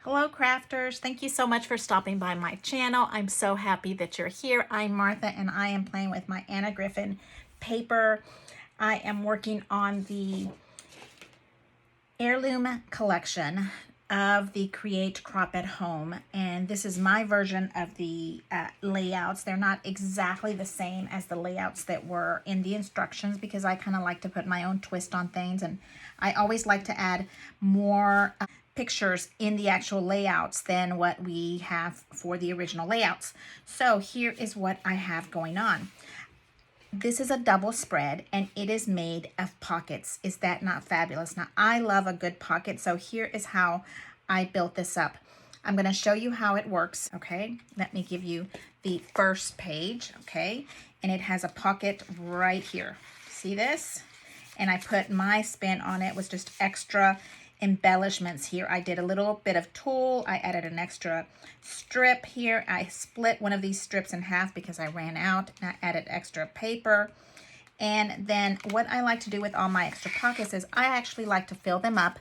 Hello crafters, thank you so much for stopping by my channel. I'm so happy that you're here. I'm Martha and I am playing with my Anna Griffin paper. I am working on the Heirloom collection of the Create Crop at Home, and this is my version of the layouts. They're not exactly the same as the layouts that were in the instructions because I kind of like to put my own twist on things, and I always like to add more pictures in the actual layouts than what we have for the original layouts. So here is what I have going on. This is a double spread and it is made of pockets. Is that not fabulous? Now I love a good pocket, so here is how I built this up. I'm going to show you how it works. Okay, let me give you the first page. Okay, and it has a pocket right here. See this? And I put my spin on it with just extra embellishments here. I did a little bit of tulle. I added an extra strip here. I split one of these strips in half because I ran out, and I added extra paper. And then what I like to do with all my extra pockets is I actually like to fill them up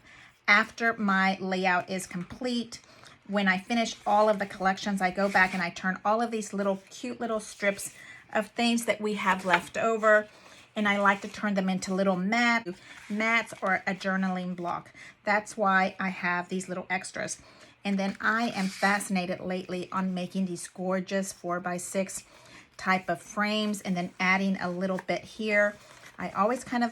after my layout is complete. When I finish all of the collections, I go back and I turn all of these little cute little strips of things that we have left over, and I like to turn them into little mats or a journaling block. That's why I have these little extras. And then I am fascinated lately on making these gorgeous 4x6 type of frames and then adding a little bit here. I always kind of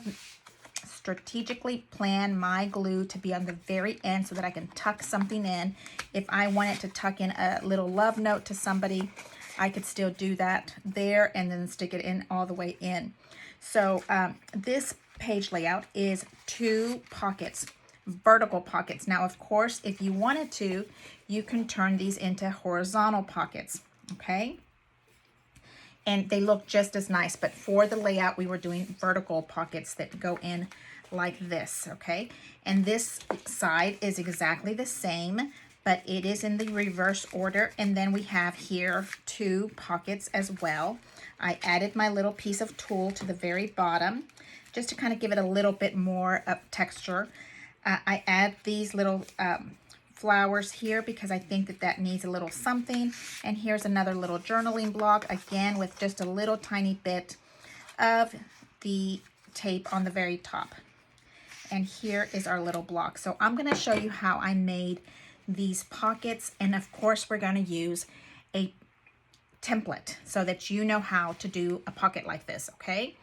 strategically plan my glue to be on the very end so that I can tuck something in. If I wanted to tuck in a little love note to somebody, I could still do that there and then stick it in all the way in. So this page layout is 2 pockets, vertical pockets. Now, of course, if you wanted to, you can turn these into horizontal pockets, okay? And they look just as nice, but for the layout, we were doing vertical pockets that go in like this, okay? And this side is exactly the same, but it is in the reverse order. And then we have here 2 pockets as well. I added my little piece of tulle to the very bottom just to kind of give it a little bit more texture. I add these little flowers here because I think that that needs a little something. And here's another little journaling block, again with just a little tiny bit of the tape on the very top. And here is our little block. So I'm going to show you how I made these pockets, and of course we're going to use a template so that you know how to do a pocket like this, okay?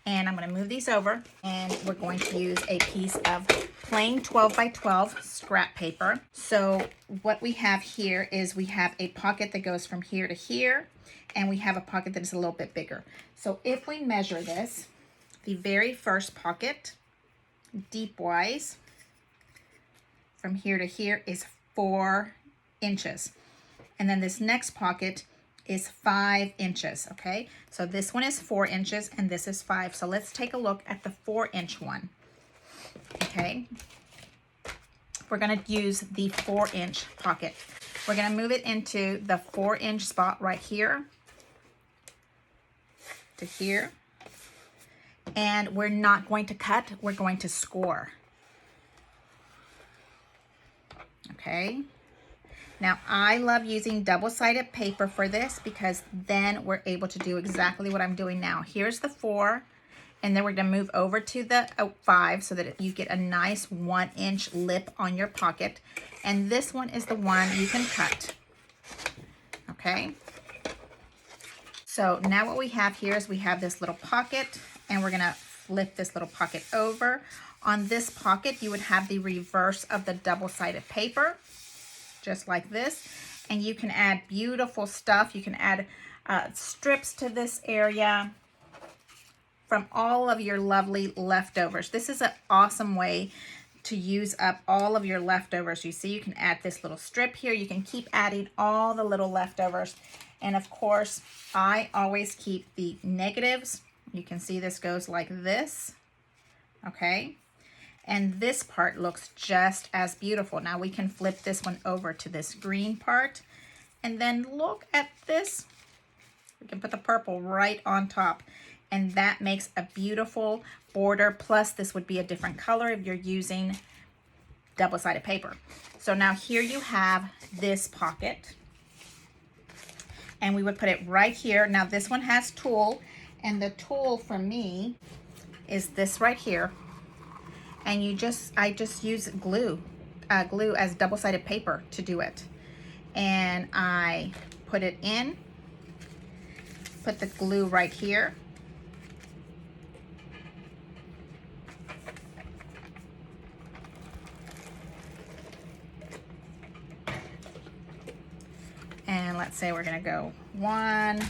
And I'm going to move these over, and we're going to use a piece of plain 12x12 scrap paper. So what we have here is we have a pocket that goes from here to here, and we have a pocket that is a little bit bigger. So if we measure this, the very first pocket, deep wise, from here to here is 4 inches. And then this next pocket is 5 inches, okay? So this one is 4 inches and this is 5. So let's take a look at the 4-inch one, okay? We're gonna use the 4-inch pocket. We're gonna move it into the 4-inch spot right here to here. And we're not going to cut, we're going to score. Okay. Now I love using double-sided paper for this because then we're able to do exactly what I'm doing now. Here's the 4, and then we're gonna move over to the 5 so that you get a nice 1-inch lip on your pocket. And this one is the one you can cut, okay? So now what we have here is we have this little pocket, and we're gonna flip this little pocket over. On this pocket, you would have the reverse of the double-sided paper, just like this. And you can add beautiful stuff. You can add strips to this area from all of your lovely leftovers. This is an awesome way to use up all of your leftovers. You see, you can add this little strip here. You can keep adding all the little leftovers. And of course, I always keep the negatives. You can see this goes like this, okay? And this part looks just as beautiful. Now we can flip this one over to this green part, and then look at this. We can put the purple right on top, and that makes a beautiful border. Plus this would be a different color if you're using double-sided paper. So now here you have this pocket, and we would put it right here. Now this one has tulle, and the tulle for me is this right here. And I just use glue as double-sided paper to do it. And I put it in, put the glue right here. And let's say we're gonna go 1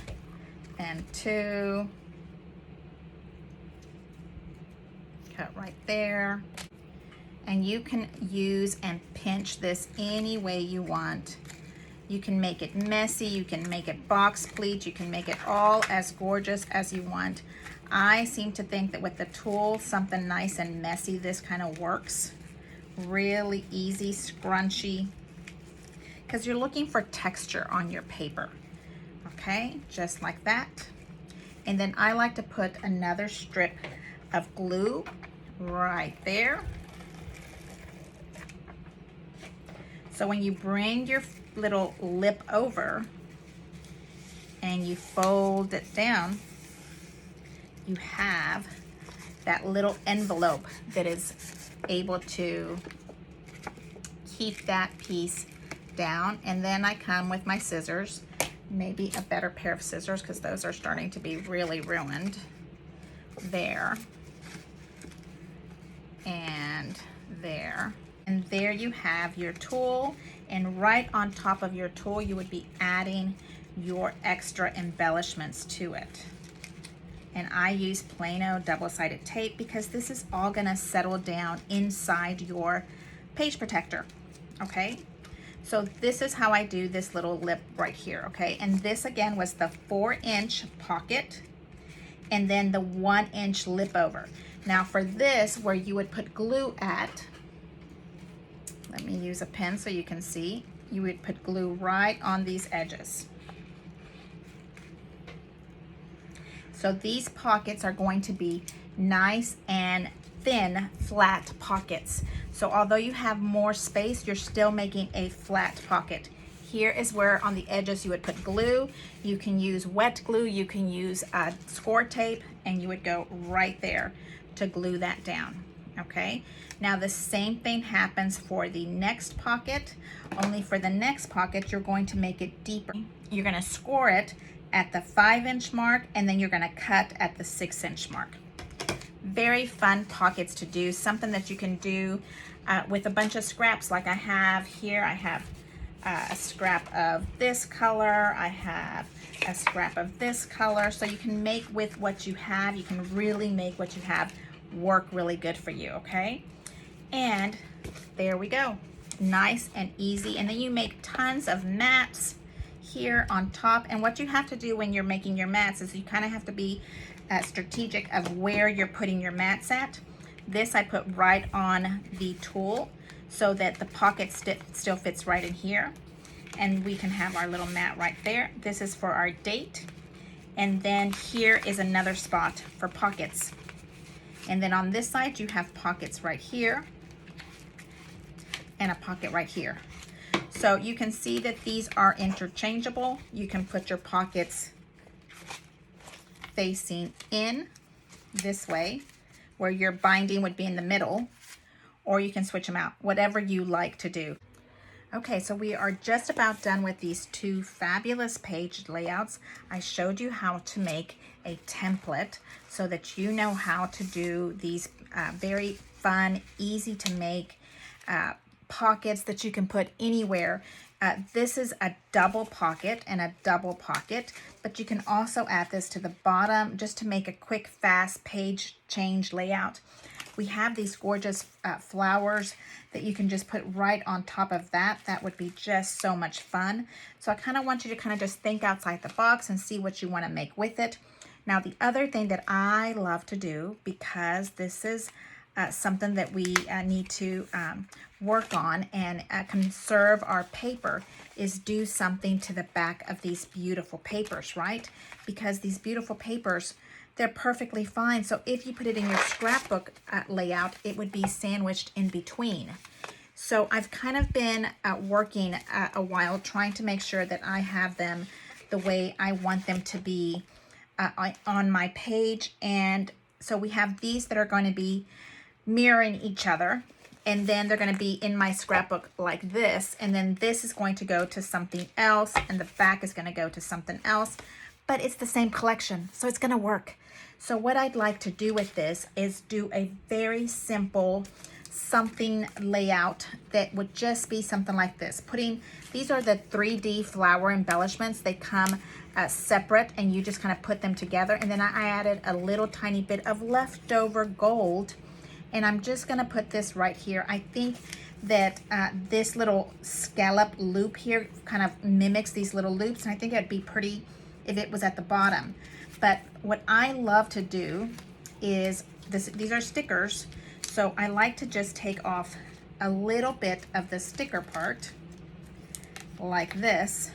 and 2. Cut right there. And you can use and pinch this any way you want. You can make it messy, you can make it box pleat, you can make it all as gorgeous as you want. I seem to think that with the tulle, something nice and messy, this kind of works. Really easy, scrunchy, because you're looking for texture on your paper. Okay, just like that. And then I like to put another strip of glue right there. So when you bring your little lip over and you fold it down, you have that little envelope that is able to keep that piece down. And then I come with my scissors, maybe a better pair of scissors because those are starting to be really ruined. There and there. And there you have your tulle, and right on top of your tulle you would be adding your extra embellishments to it. And I use Plano double-sided tape because this is all gonna settle down inside your page protector, okay? So this is how I do this little lip right here, okay? And this again was the 4-inch pocket and then the 1-inch lip over. Now for this, where you would put glue at, let me use a pen so you can see, you would put glue right on these edges. So these pockets are going to be nice and thin, flat pockets. So although you have more space, you're still making a flat pocket. Here is where on the edges you would put glue. You can use wet glue, you can use score tape, and you would go right there to glue that down, okay? Now the same thing happens for the next pocket, only for the next pocket, you're going to make it deeper. You're gonna score it at the 5-inch mark, and then you're gonna cut at the 6-inch mark. Very fun pockets to do, something that you can do with a bunch of scraps like I have here. I have a scrap of this color, I have a scrap of this color, so you can make with what you have. You can really make what you have work really good for you, okay? And there we go, nice and easy. And then you make tons of mats here on top. And what you have to do when you're making your mats is you kind of have to be strategic of where you're putting your mats at. This I put right on the tulle so that the pocket still fits right in here. And we can have our little mat right there. This is for our date. And then here is another spot for pockets. And then on this side you have pockets right here and a pocket right here. So you can see that these are interchangeable. You can put your pockets facing in this way, where your binding would be in the middle, or you can switch them out, whatever you like to do. Okay, so we are just about done with these two fabulous page layouts. I showed you how to make a template so that you know how to do these very fun, easy to make pockets that you can put anywhere. This is a double pocket and a double pocket, but you can also add this to the bottom just to make a quick, fast page change layout. We have these gorgeous flowers that you can just put right on top of that. That would be just so much fun. So I kind of want you to kind of just think outside the box and see what you want to make with it. Now, the other thing that I love to do, because this is something that we need to work on and conserve our paper, is do something to the back of these beautiful papers, right? Because these beautiful papers, they're perfectly fine. So if you put it in your scrapbook layout, it would be sandwiched in between. So I've kind of been working a while trying to make sure that I have them the way I want them to be on my page. And so we have these that are going to be mirroring each other, and then they're going to be in my scrapbook like this, and then this is going to go to something else, and the back is going to go to something else, but it's the same collection, so it's going to work. So what I'd like to do with this is do a very simple something layout that would just be something like this. These are the 3D flower embellishments. They come separate, and you just kind of put them together. And then I added a little tiny bit of leftover gold, and I'm just gonna put this right here. I think that this little scallop loop here kind of mimics these little loops, and I think it'd be pretty if it was at the bottom. But what I love to do is these are stickers, so I like to just take off a little bit of the sticker part like this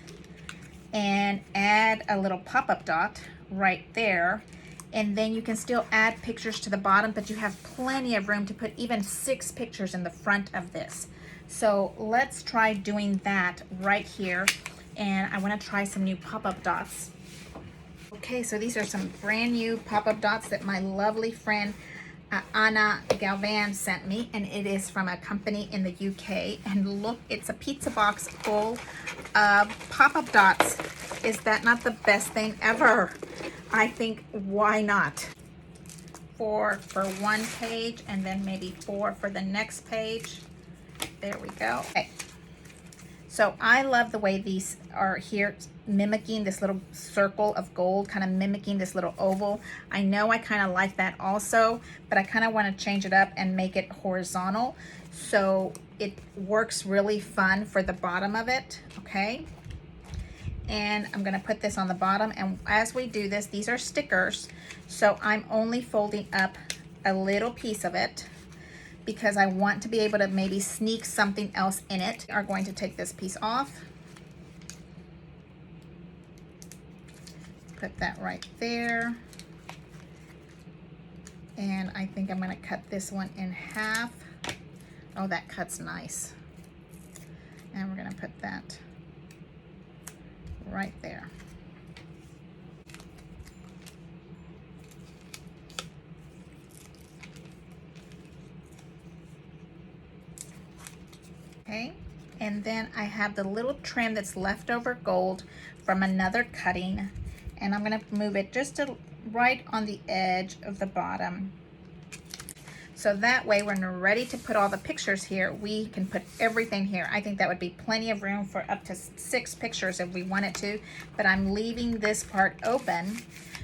and add a little pop-up dot right there, and then you can still add pictures to the bottom, but you have plenty of room to put even 6 pictures in the front of this. So let's try doing that right here, and I want to try some new pop-up dots. Okay, so these are some brand new pop-up dots that my lovely friend Anna Galvan sent me, and it is from a company in the UK. And look, it's a pizza box full of pop-up dots. Is that not the best thing ever? I think, why not? 4 for one page, and then maybe 4 for the next page. There we go. Okay. So I love the way these are here, mimicking this little circle of gold, kind of mimicking this little oval. I know I kind of like that also, but I kind of want to change it up and make it horizontal, so it works really fun for the bottom of it. Okay, and I'm going to put this on the bottom, and as we do this, these are stickers, so I'm only folding up a little piece of it because I want to be able to maybe sneak something else in it. We are going to take this piece off. Put that right there. And I think I'm going to cut this one in half. Oh, that cuts nice. And we're going to put that right there. Okay, and then I have the little trim that's leftover gold from another cutting, and I'm going to move it just right on the edge of the bottom. So that way, when we're ready to put all the pictures here, we can put everything here. I think that would be plenty of room for up to 6 pictures if we wanted to, but I'm leaving this part open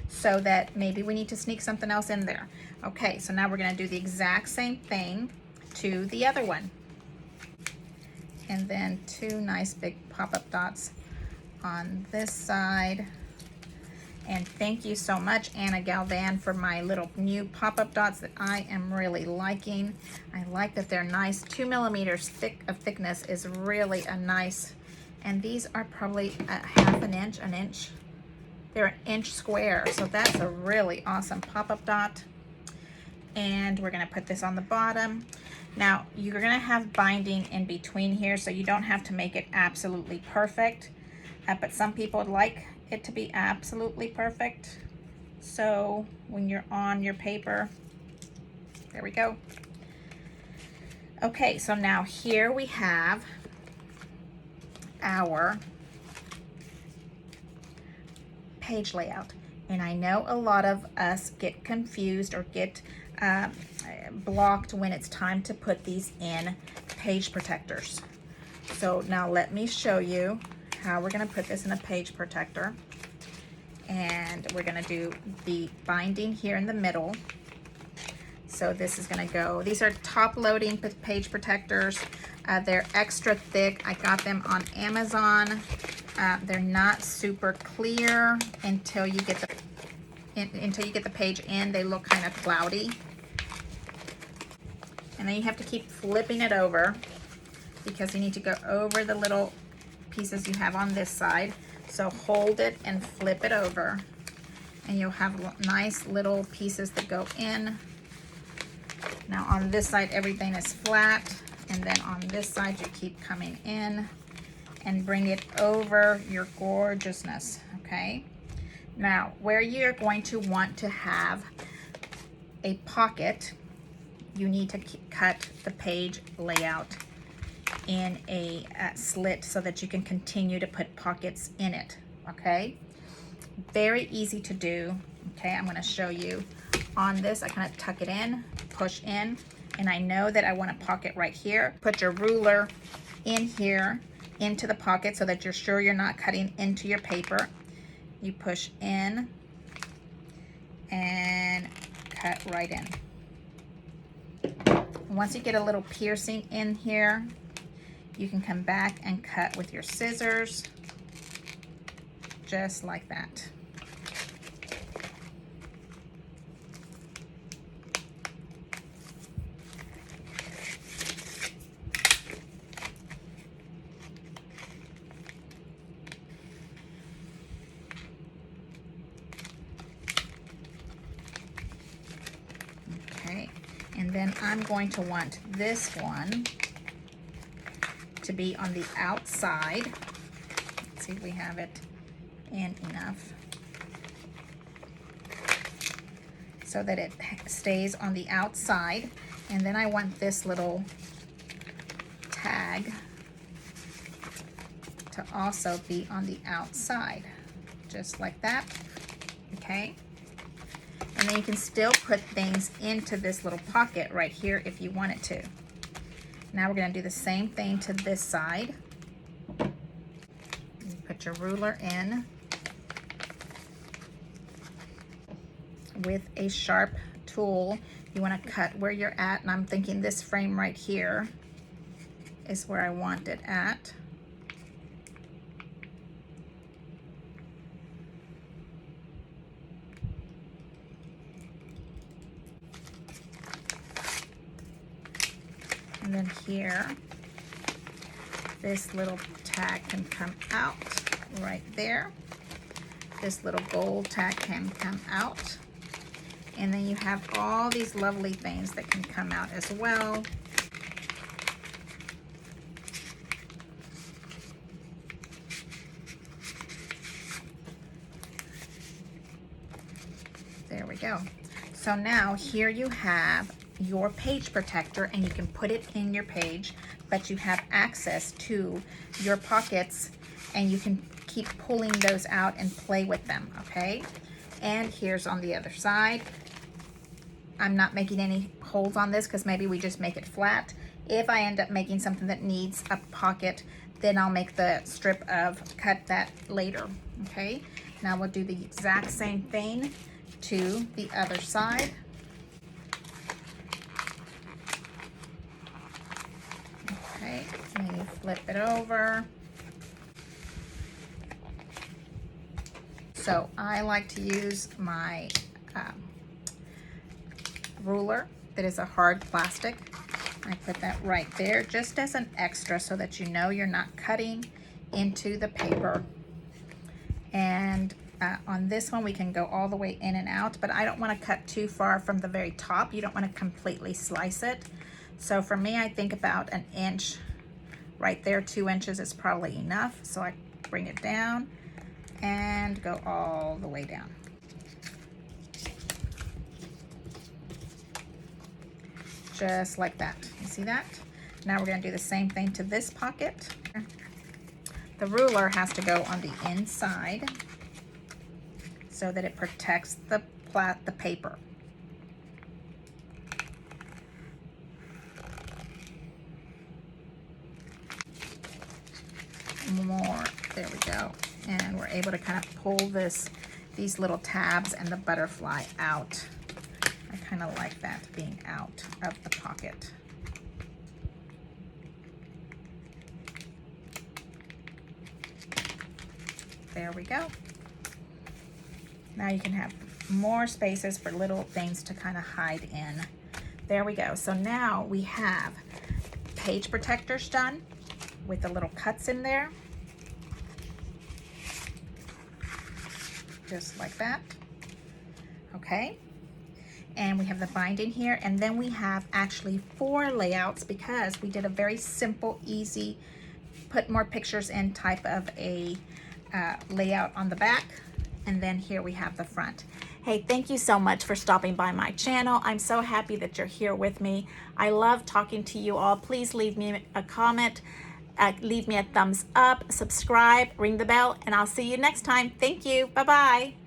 so that maybe we need to sneak something else in there. Okay, so now we're going to do the exact same thing to the other one. And then 2 nice big pop-up dots on this side. And thank you so much, Anna Galvan, for my little new pop-up dots that I am really liking. I like that they're nice. 2 millimeters thickness is really a nice, and these are probably a half an inch, an inch. They're an inch square, so that's a really awesome pop-up dot. And we're gonna put this on the bottom. Now, you're gonna have binding in between here, so you don't have to make it absolutely perfect, but some people like it to be absolutely perfect. So when you're on your paper, there we go. Okay, so now here we have our page layout. And I know a lot of us get confused or get blocked when it's time to put these in page protectors. So now let me show you how we're going to put this in a page protector. And we're going to do the binding here in the middle. So this is going to go, these are top loading page protectors. They're extra thick. I got them on Amazon. They're not super clear until you get the page in. They look kind of cloudy. And then you have to keep flipping it over because you need to go over the little pieces you have on this side. So hold it and flip it over, and you'll have nice little pieces that go in. Now on this side, everything is flat. and then on this side you keep coming in and bring it over your gorgeousness, okay? Now, where you're going to want to have a pocket, you need to cut the page layout in a slit so that you can continue to put pockets in it, okay? Very easy to do, okay? I'm gonna show you on this. I kind of tuck it in, push in, and I know that I want a pocket right here. Put your ruler in here, into the pocket so that you're sure you're not cutting into your paper. You push in and cut right in. Once you get a little piercing in here, you can come back and cut with your scissors, just like that. Okay, and then I'm going to want this one to be on the outside. Let's see if we have it in enough so that it stays on the outside. And then I want this little tag to also be on the outside, just like that, okay? And then you can still put things into this little pocket right here if you wanted to. Now we're going to do the same thing to this side. You put your ruler in with a sharp tool. You want to cut where you're at, and I'm thinking this frame right here is where I want it at. And then here, this little tag can come out right there. This little gold tag can come out. And then you have all these lovely things that can come out as well. There we go. So now here you have your page protector, and you can put it in your page, but you have access to your pockets, and you can keep pulling those out and play with them, okay? And here's on the other side. I'm not making any holes on this because maybe we just make it flat. If I end up making something that needs a pocket, then I'll make the strip of cut that later, okay? Now we'll do the exact same thing to the other side. Okay, and then you flip it over. So I like to use my ruler that is a hard plastic. I put that right there just as an extra so that you know you're not cutting into the paper. And on this one we can go all the way in and out, but I don't want to cut too far from the very top. You don't want to completely slice it. So for me, I think about an inch right there. 2 inches is probably enough. So I bring it down and go all the way down. Just like that. You see that? Now we're going to do the same thing to this pocket. The ruler has to go on the inside so that it protects the paper. More, there we go. And we're able to kind of pull these little tabs and the butterfly out. I kind of like that being out of the pocket. There we go. Now you can have more spaces for little things to kind of hide in. There we go. So now we have page protectors done with the little cuts in there. Just like that. Okay. and we have the binding here, and then we have actually 4 layouts because we did a very simple, easy, put more pictures in type of a layout on the back, and then here we have the front. Hey, thank you so much for stopping by my channel. I'm so happy that you're here with me. I love talking to you all. Please leave me a comment, leave me a thumbs up, subscribe, ring the bell, and I'll see you next time. Thank you. Bye-bye.